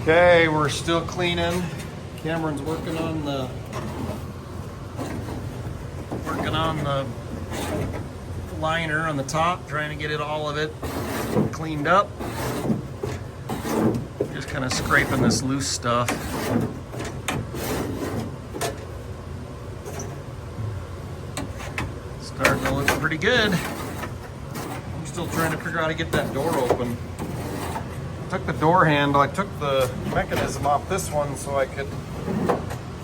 Okay, we're still cleaning. Cameron's working on the liner on the top, trying to get it all of it cleaned up. Just kind of scraping this loose stuff. Starting to look pretty good. I'm still trying to figure out how to get that door open. I took the door handle, I took the mechanism off this one so I could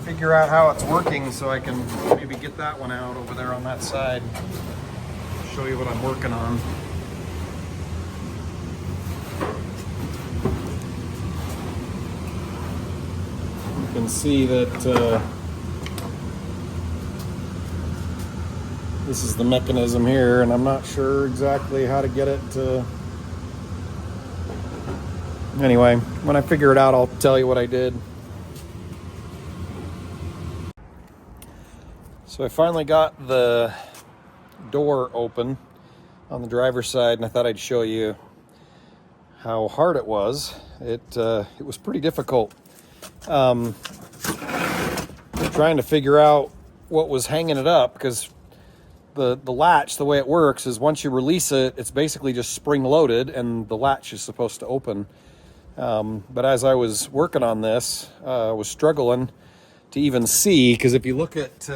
figure out how it's working, so I can maybe get that one out over there on that side. Show you what I'm working on. You can see that this is the mechanism here, and I'm not sure exactly how to get it to... Anyway, when I figure it out, I'll tell you what I did. So I finally got the door open on the driver's side, and I thought I'd show you how hard it was. It was pretty difficult. Trying to figure out what was hanging it up, because the latch, the way it works is once you release it, it's basically just spring loaded and the latch is supposed to open. But as I was working on this, I was struggling to even see, because if you look at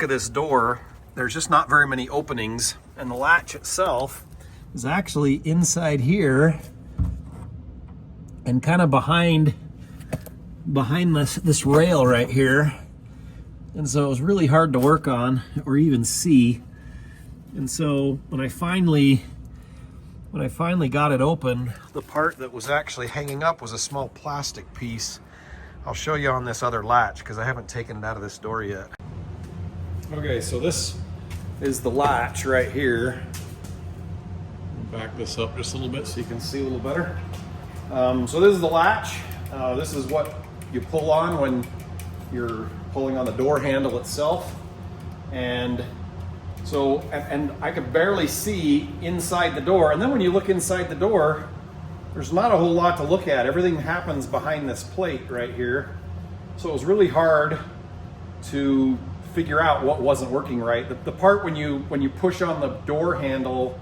this door, there's just not very many openings, and the latch itself is actually inside here and kind of behind this rail right here. And so it was really hard to work on or even see. And so when I finally got it open, the part that was actually hanging up was a small plastic piece. I'll show you on this other latch because I haven't taken it out of this door yet. Okay, so this is the latch right here. Back this up just a little bit so you can see a little better. So this is the latch. This is what you pull on when you're pulling on the door handle itself. And so, and I could barely see inside the door. And then when you look inside the door, there's not a whole lot to look at. Everything happens behind this plate right here. So it was really hard to figure out what wasn't working right. The part when you push on the door handle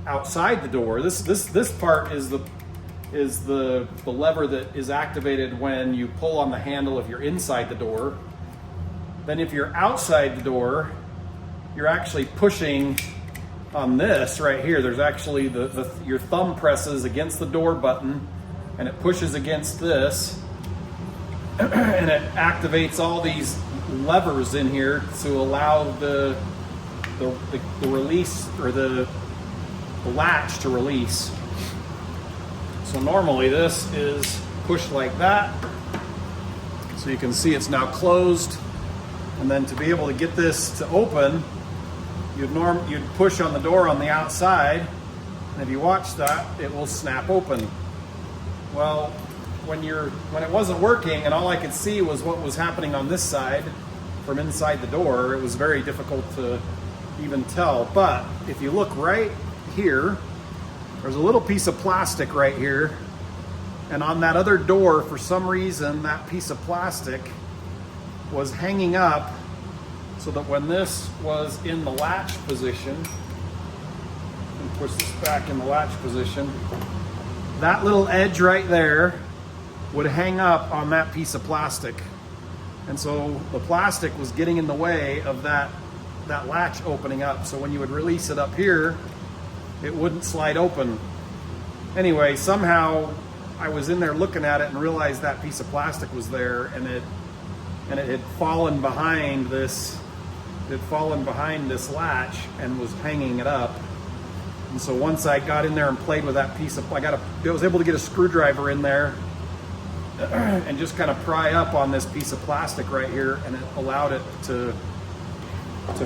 outside the door, this part is the lever that is activated when you pull on the handle if you're inside the door. Then if you're outside the door, you're actually pushing on this right here. There's actually your thumb presses against the door button and it pushes against this and it activates all these levers in here to allow the release, or the latch to release. So normally this is pushed like that. So you can see it's now closed. And then to be able to get this to open, you'd push on the door on the outside, and if you watch that, it will snap open. Well, when it wasn't working and all I could see was what was happening on this side from inside the door, it was very difficult to even tell. But if you look right here, there's a little piece of plastic right here, and on that other door, for some reason, that piece of plastic was hanging up so that when this was in the latch position, and push this back in the latch position, that little edge right there would hang up on that piece of plastic. And so the plastic was getting in the way of that latch opening up. So when you would release it up here, it wouldn't slide open. Anyway, somehow I was in there looking at it and realized that piece of plastic was there, and it had fallen behind this latch and was hanging it up. And so once I got in there and played with that piece of, I was able to get a screwdriver in there and just kind of pry up on this piece of plastic right here, and it allowed it to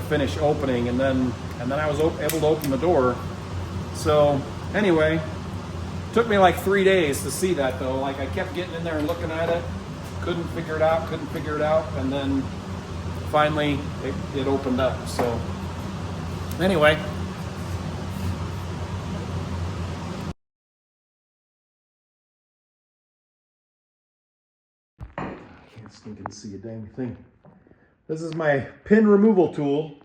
finish opening. And then I was able to open the door. So anyway, it took me like 3 days to see that though. Like I kept getting in there and looking at it, couldn't figure it out, and then finally it opened up. So anyway, stinking see a dang thing. This is my pin removal tool.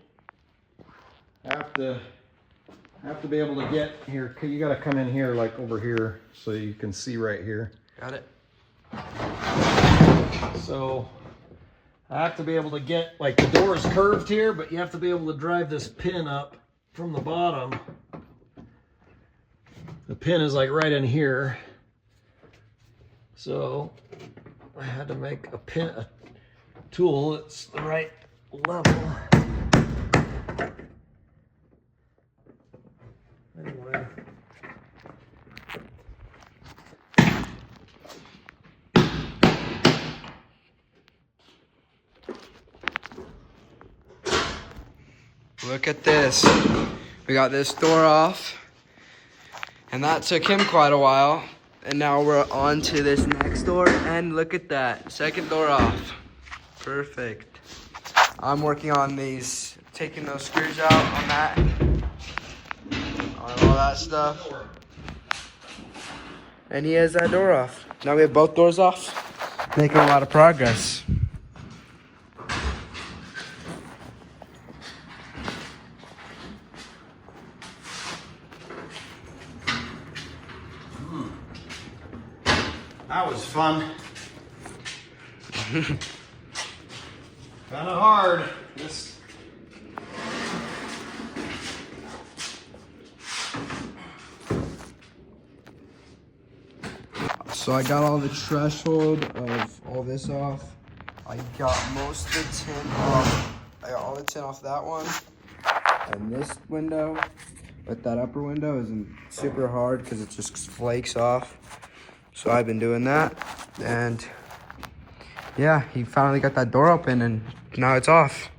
I have to be able to get here. You got to come in here, like over here, so you can see right here. Got it. So I have to be able to get, like, the door is curved here, but you have to be able to drive this pin up from the bottom. The pin is like right in here. So I had to make a tool that's the right level. Anyway. Look at this. We got this door off, and that took him quite a while. And now we're on to this next door, and look at that. Second door off. Perfect. I'm working on these, taking those screws out on that, on all that stuff. And he has that door off. Now we have both doors off. Making a lot of progress. That was fun. Kind of hard. This. So I got all the threshold of all this off. I got most of the tin off. I got all the tin off that one. And this window, but that upper window isn't super hard because it just flakes off. So I've been doing that, and yeah, he finally got that door open, and now it's off.